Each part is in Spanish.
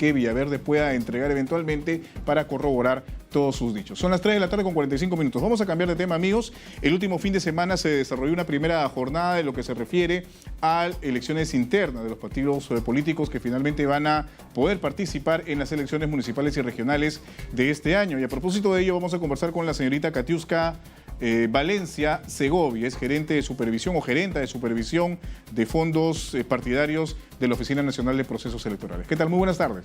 que Villaverde pueda entregar eventualmente para corroborar todos sus dichos. Son las 3 de la tarde con 45 minutos. Vamos a cambiar de tema, amigos. El último fin de semana se desarrolló una primera jornada de lo que se refiere a elecciones internas de los partidos políticos que finalmente van a poder participar en las elecciones municipales y regionales de este año. Y a propósito de ello, vamos a conversar con la señorita Katiuska Valencia Segovia, es gerente de supervisión o gerenta de supervisión de fondos partidarios de la Oficina Nacional de Procesos Electorales. ¿Qué tal? Muy buenas tardes.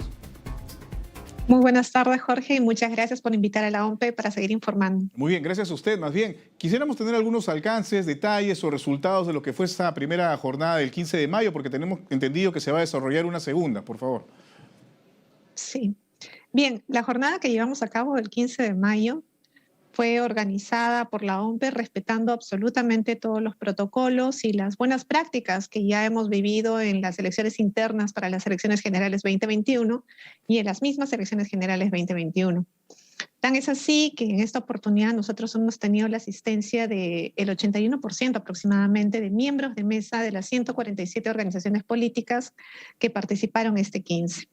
Muy buenas tardes, Jorge, y muchas gracias por invitar a la OMPE para seguir informando. Muy bien, gracias a usted. Más bien, quisiéramos tener algunos alcances, detalles o resultados de lo que fue esta primera jornada del 15 de mayo, porque tenemos entendido que se va a desarrollar una segunda, por favor. Sí. Bien, la jornada que llevamos a cabo el 15 de mayo fue organizada por la OMPE respetando absolutamente todos los protocolos y las buenas prácticas que ya hemos vivido en las elecciones internas para las elecciones generales 2021 y en las mismas elecciones generales 2021. Tan es así que en esta oportunidad nosotros hemos tenido la asistencia del 81% aproximadamente de miembros de mesa de las 147 organizaciones políticas que participaron este 15.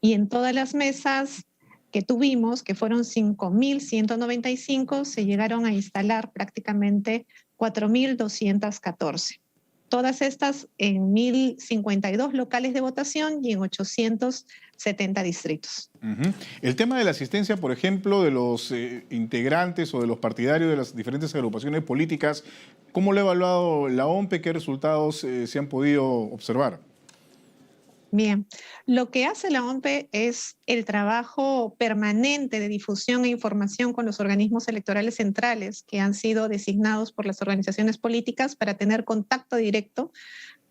Y en todas las mesas que tuvimos, que fueron 5.195, se llegaron a instalar prácticamente 4.214. Todas estas en 1.052 locales de votación y en 870 distritos. El tema de la asistencia, por ejemplo, de los integrantes o de los partidarios de las diferentes agrupaciones políticas, ¿cómo lo ha evaluado la OMPE? ¿Qué resultados se han podido observar? Bien, lo que hace la OMPE es el trabajo permanente de difusión e información con los organismos electorales centrales que han sido designados por las organizaciones políticas para tener contacto directo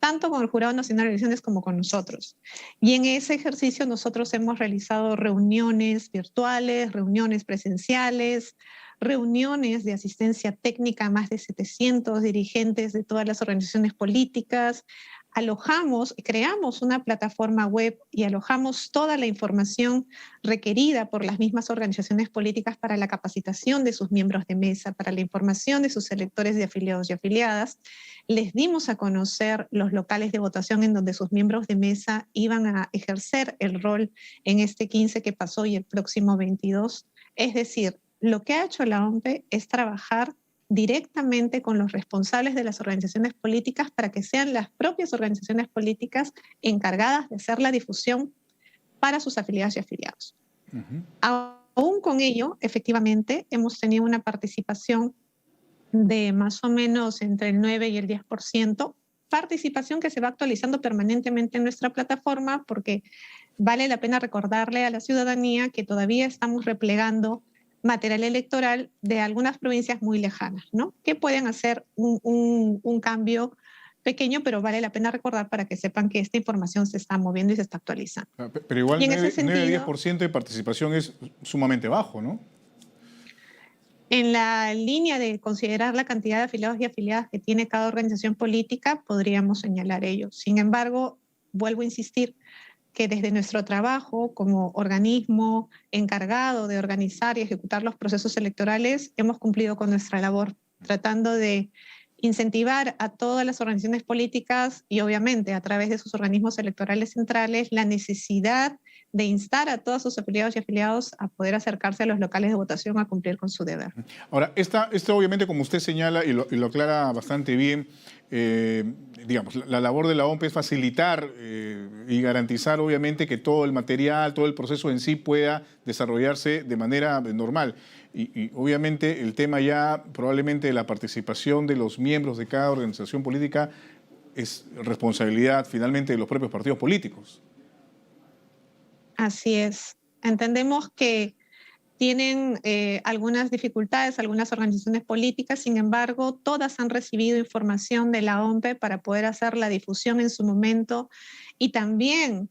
tanto con el Jurado Nacional de Elecciones como con nosotros. Y en ese ejercicio nosotros hemos realizado reuniones virtuales, reuniones presenciales, reuniones de asistencia técnica a más de 700 dirigentes de todas las organizaciones políticas. Creamos una plataforma web y alojamos toda la información requerida por las mismas organizaciones políticas para la capacitación de sus miembros de mesa, para la información de sus electores de afiliados y afiliadas. Les dimos a conocer los locales de votación en donde sus miembros de mesa iban a ejercer el rol en este 15 que pasó y el próximo 22. Es decir, lo que ha hecho la OMPE es trabajar directamente con los responsables de las organizaciones políticas para que sean las propias organizaciones políticas encargadas de hacer la difusión para sus afiliados y afiliados. Aún con ello, efectivamente, hemos tenido una participación de más o menos entre el 9 y el 10%, participación que se va actualizando permanentemente en nuestra plataforma porque vale la pena recordarle a la ciudadanía que todavía estamos replegando material electoral de algunas provincias muy lejanas, ¿no? Que pueden hacer un cambio pequeño, pero vale la pena recordar para que sepan que esta información se está moviendo y se está actualizando. Pero igual 9-10% de participación es sumamente bajo, ¿no? En la línea de considerar la cantidad de afiliados y afiliadas que tiene cada organización política, podríamos señalar ello. Sin embargo, vuelvo a insistir, que desde nuestro trabajo como organismo encargado de organizar y ejecutar los procesos electorales, hemos cumplido con nuestra labor, tratando de incentivar a todas las organizaciones políticas y obviamente a través de sus organismos electorales centrales la necesidad de instar a todos sus afiliados y afiliados a poder acercarse a los locales de votación a cumplir con su deber. Ahora, esto obviamente, como usted señala y lo aclara bastante bien, digamos, la labor de la OMPE es facilitar y garantizar obviamente que todo el material, todo el proceso en sí pueda desarrollarse de manera normal. Y obviamente el tema ya probablemente de la participación de los miembros de cada organización política es responsabilidad finalmente de los propios partidos políticos. Así es. Entendemos que tienen algunas dificultades, algunas organizaciones políticas, sin embargo, todas han recibido información de la OMPE para poder hacer la difusión en su momento y también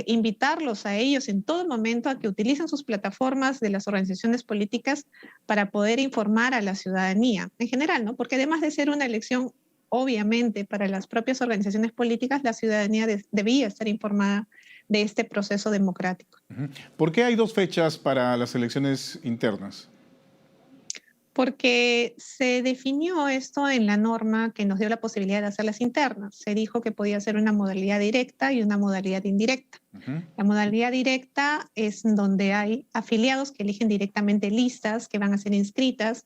invitarlos a ellos en todo momento a que utilicen sus plataformas de las organizaciones políticas para poder informar a la ciudadanía en general, ¿no? Porque además de ser una elección, obviamente, para las propias organizaciones políticas, la ciudadanía debía estar informada de este proceso democrático. ¿Por qué hay dos fechas para las elecciones internas? Porque se definió esto en la norma que nos dio la posibilidad de hacer las internas. Se dijo que podía ser una modalidad directa y una modalidad indirecta. La modalidad directa es donde hay afiliados que eligen directamente listas que van a ser inscritas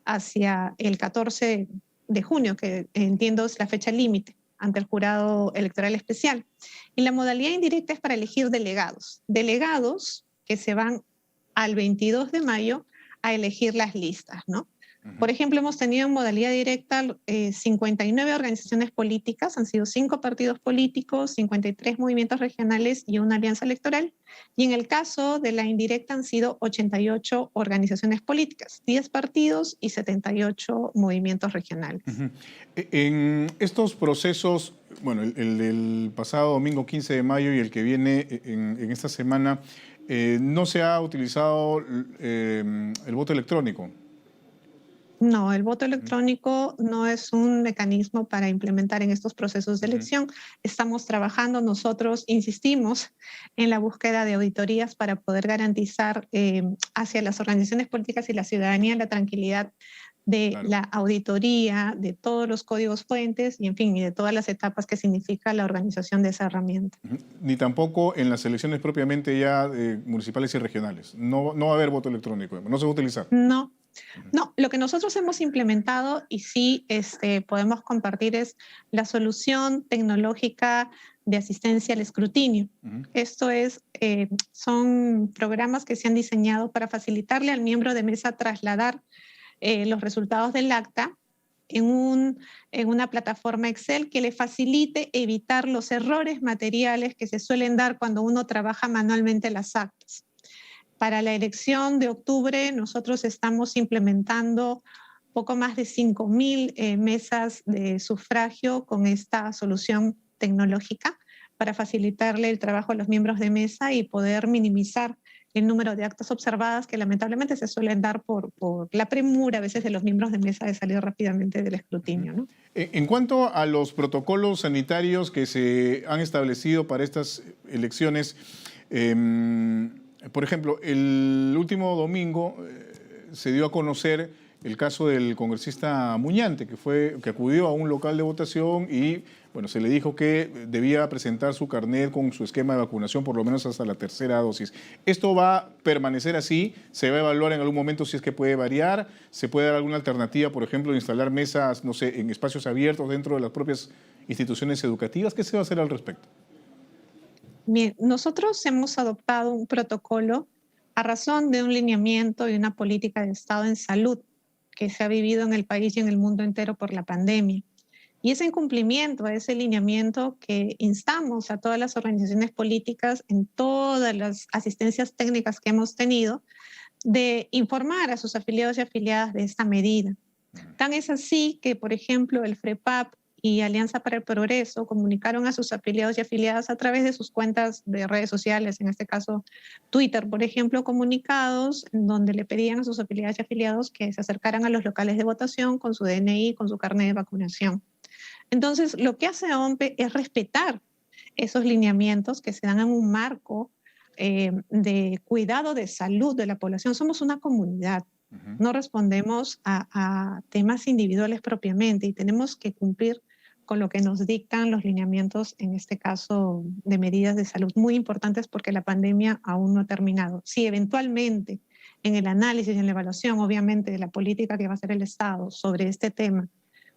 hacia el 14 de junio, que entiendo es la fecha límite ante el jurado electoral especial. Y la modalidad indirecta es para elegir delegados. Delegados que se van al 22 de mayo a elegir las listas, ¿no? Por ejemplo, hemos tenido en modalidad directa 59 organizaciones políticas, han sido 5 partidos políticos, 53 movimientos regionales y una alianza electoral. Y en el caso de la indirecta han sido 88 organizaciones políticas, 10 partidos y 78 movimientos regionales. En estos procesos, bueno, el del pasado domingo 15 de mayo y el que viene en esta semana, no se ha utilizado el voto electrónico. No, el voto electrónico no es un mecanismo para implementar en estos procesos de elección. Estamos trabajando, nosotros insistimos en la búsqueda de auditorías para poder garantizar hacia las organizaciones políticas y la ciudadanía la tranquilidad de la auditoría, de todos los códigos fuentes y, en fin, y de todas las etapas que significa la organización de esa herramienta. Ni tampoco en las elecciones propiamente ya municipales y regionales. No va a haber voto electrónico, no se va a utilizar. No. No, lo que nosotros hemos implementado y sí podemos compartir es la solución tecnológica de asistencia al escrutinio. Esto es, son programas que se han diseñado para facilitarle al miembro de mesa trasladar los resultados del acta en una plataforma Excel que le facilite evitar los errores materiales que se suelen dar cuando uno trabaja manualmente las actas. Para la elección de octubre, nosotros estamos implementando poco más de 5.000 mesas de sufragio con esta solución tecnológica para facilitarle el trabajo a los miembros de mesa y poder minimizar el número de actas observadas que lamentablemente se suelen dar por la premura a veces de los miembros de mesa de salir rápidamente del escrutinio, ¿no? En cuanto a los protocolos sanitarios que se han establecido para estas elecciones, por ejemplo, el último domingo se dio a conocer el caso del congresista Muñante, que acudió a un local de votación y bueno, se le dijo que debía presentar su carnet con su esquema de vacunación por lo menos hasta la 3ª dosis. ¿Esto va a permanecer así? ¿Se va a evaluar en algún momento si es que puede variar? ¿Se puede dar alguna alternativa, por ejemplo, de instalar mesas, no sé, en espacios abiertos dentro de las propias instituciones educativas? ¿Qué se va a hacer al respecto? Bien, nosotros hemos adoptado un protocolo a razón de un lineamiento y una política de Estado en salud que se ha vivido en el país y en el mundo entero por la pandemia. Y es en cumplimiento a ese lineamiento que instamos a todas las organizaciones políticas en todas las asistencias técnicas que hemos tenido de informar a sus afiliados y afiliadas de esta medida. Tan es así que, por ejemplo, el FREPAP y Alianza para el Progreso comunicaron a sus afiliados y afiliadas a través de sus cuentas de redes sociales, en este caso Twitter, por ejemplo, comunicados en donde le pedían a sus afiliadas y afiliados que se acercaran a los locales de votación con su DNI, con su carnet de vacunación. Entonces, lo que hace OMPE es respetar esos lineamientos que se dan en un marco de cuidado de salud de la población. Somos una comunidad. No respondemos a temas individuales propiamente y tenemos que cumplir con lo que nos dictan los lineamientos, en este caso de medidas de salud muy importantes porque la pandemia aún no ha terminado. Si eventualmente en el análisis y en la evaluación, obviamente, de la política que va a hacer el Estado sobre este tema,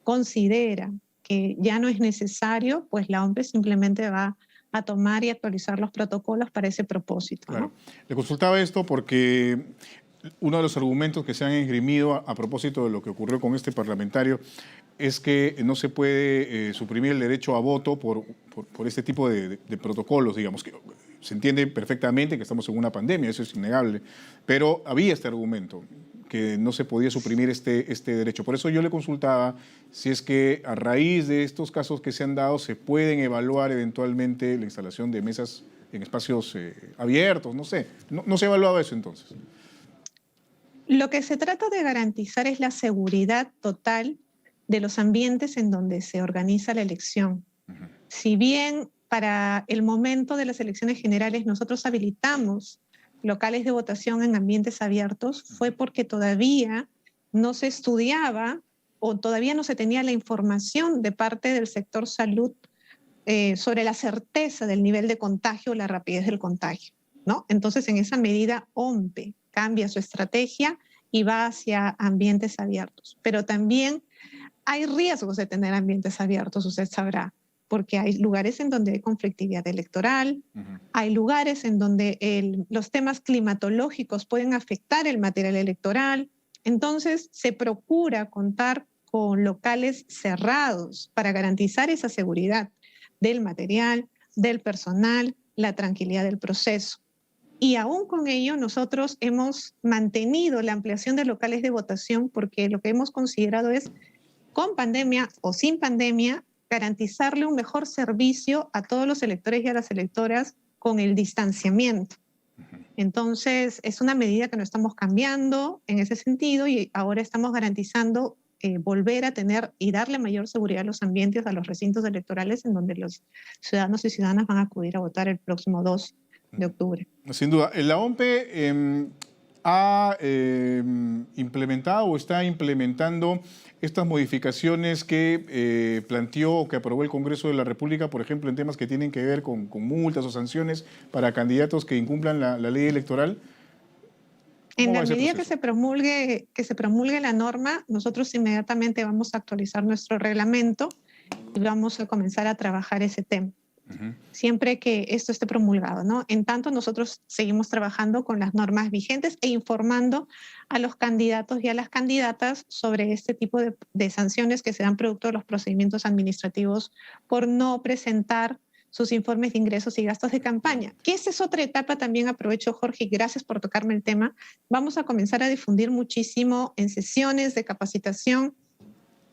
considera que ya no es necesario, pues la OMPE simplemente va a tomar y actualizar los protocolos para ese propósito, ¿no? Claro. Le consultaba esto porque uno de los argumentos que se han esgrimido a propósito de lo que ocurrió con este parlamentario es que no se puede suprimir el derecho a voto por este tipo de protocolos, digamos, que se entiende perfectamente que estamos en una pandemia, eso es innegable, pero había este argumento que no se podía suprimir este derecho. Por eso yo le consultaba si es que a raíz de estos casos que se han dado se pueden evaluar eventualmente la instalación de mesas en espacios abiertos, no sé. No se ha evaluado eso entonces. Lo que se trata de garantizar es la seguridad total de los ambientes en donde se organiza la elección. Si bien para el momento de las elecciones generales nosotros habilitamos locales de votación en ambientes abiertos, fue porque todavía no se estudiaba o todavía no se tenía la información de parte del sector salud sobre la certeza del nivel de contagio o la rapidez del contagio, ¿no? Entonces, en esa medida, OMPE cambia su estrategia y va hacia ambientes abiertos. Pero también hay riesgos de tener ambientes abiertos, usted sabrá, porque hay lugares en donde hay conflictividad electoral, hay lugares en donde los temas climatológicos pueden afectar el material electoral. Entonces, se procura contar con locales cerrados para garantizar esa seguridad del material, del personal, la tranquilidad del proceso. Y aún con ello, nosotros hemos mantenido la ampliación de locales de votación porque lo que hemos considerado es, con pandemia o sin pandemia, garantizarle un mejor servicio a todos los electores y a las electoras con el distanciamiento. Entonces, es una medida que no estamos cambiando en ese sentido y ahora estamos garantizando volver a tener y darle mayor seguridad a los ambientes, a los recintos electorales en donde los ciudadanos y ciudadanas van a acudir a votar el próximo 2 de octubre. Sin duda. La OMPE ha implementado o está implementando estas modificaciones que planteó o que aprobó el Congreso de la República, por ejemplo, en temas que tienen que ver con multas o sanciones para candidatos que incumplan la ley electoral. En la medida que se promulgue la norma, nosotros inmediatamente vamos a actualizar nuestro reglamento y vamos a comenzar a trabajar ese tema. Siempre que esto esté promulgado, ¿no? En tanto, nosotros seguimos trabajando con las normas vigentes e informando a los candidatos y a las candidatas sobre este tipo de sanciones que se dan producto de los procedimientos administrativos por no presentar sus informes de ingresos y gastos de campaña. Que esa es otra etapa también, aprovecho, Jorge, y gracias por tocarme el tema. Vamos a comenzar a difundir muchísimo en sesiones de capacitación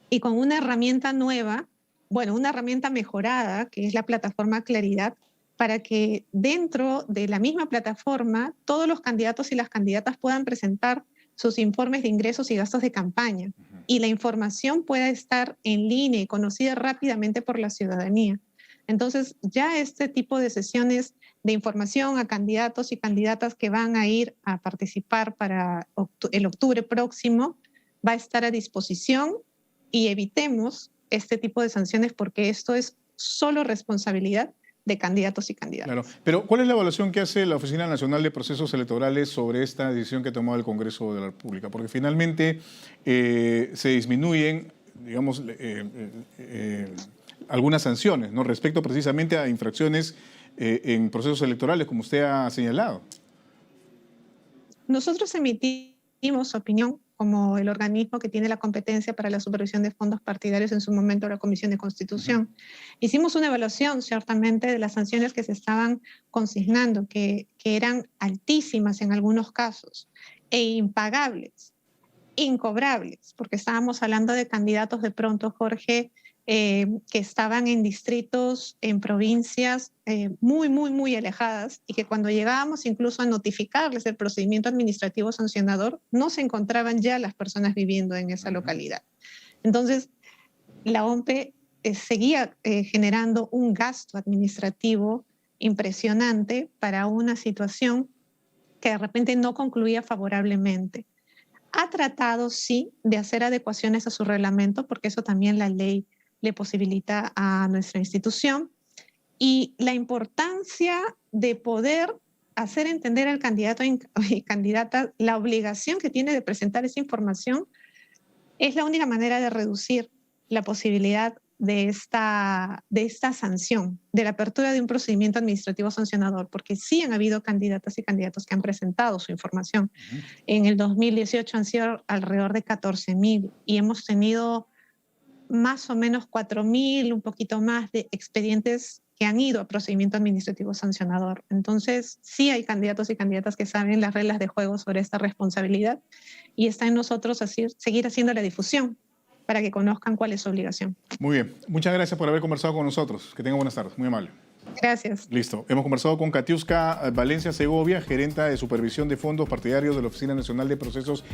y con una herramienta nueva, bueno, una herramienta mejorada, que es la plataforma Claridad, para que dentro de la misma plataforma todos los candidatos y las candidatas puedan presentar sus informes de ingresos y gastos de campaña y la información pueda estar en línea y conocida rápidamente por la ciudadanía. Entonces, ya este tipo de sesiones de información a candidatos y candidatas que van a ir a participar para el octubre próximo va a estar a disposición y evitemos este tipo de sanciones porque esto es solo responsabilidad de candidatos y candidatas. Claro, pero ¿cuál es la evaluación que hace la Oficina Nacional de Procesos Electorales sobre esta decisión que ha tomado el Congreso de la República? Porque finalmente se disminuyen, digamos, algunas sanciones, ¿no? Respecto precisamente a infracciones en procesos electorales, como usted ha señalado. Nosotros emitimos opinión como el organismo que tiene la competencia para la supervisión de fondos partidarios, en su momento la Comisión de Constitución. Hicimos una evaluación, ciertamente, de las sanciones que se estaban consignando, que eran altísimas en algunos casos, e impagables, incobrables, porque estábamos hablando de candidatos de pronto, Jorge, que estaban en distritos, en provincias muy alejadas y que cuando llegábamos incluso a notificarles el procedimiento administrativo sancionador, no se encontraban ya las personas viviendo en esa localidad. Entonces, la OMPE seguía generando un gasto administrativo impresionante para una situación que de repente no concluía favorablemente. Ha tratado, sí, de hacer adecuaciones a su reglamento, porque eso también la ley le posibilita a nuestra institución, y la importancia de poder hacer entender al candidato y candidata la obligación que tiene de presentar esa información es la única manera de reducir la posibilidad de esta sanción, de la apertura de un procedimiento administrativo sancionador, porque sí han habido candidatas y candidatos que han presentado su información. En el 2018 han sido alrededor de 14.000 y hemos tenido más o menos 4.000, un poquito más de expedientes que han ido a procedimiento administrativo sancionador. Entonces, sí hay candidatos y candidatas que saben las reglas de juego sobre esta responsabilidad y está en nosotros seguir haciendo la difusión para que conozcan cuál es su obligación. Muy bien. Muchas gracias por haber conversado con nosotros. Que tengan buenas tardes. Muy amable. Gracias. Listo. Hemos conversado con Katiuska Valencia Segovia, gerenta de supervisión de fondos partidarios de la Oficina Nacional de Procesos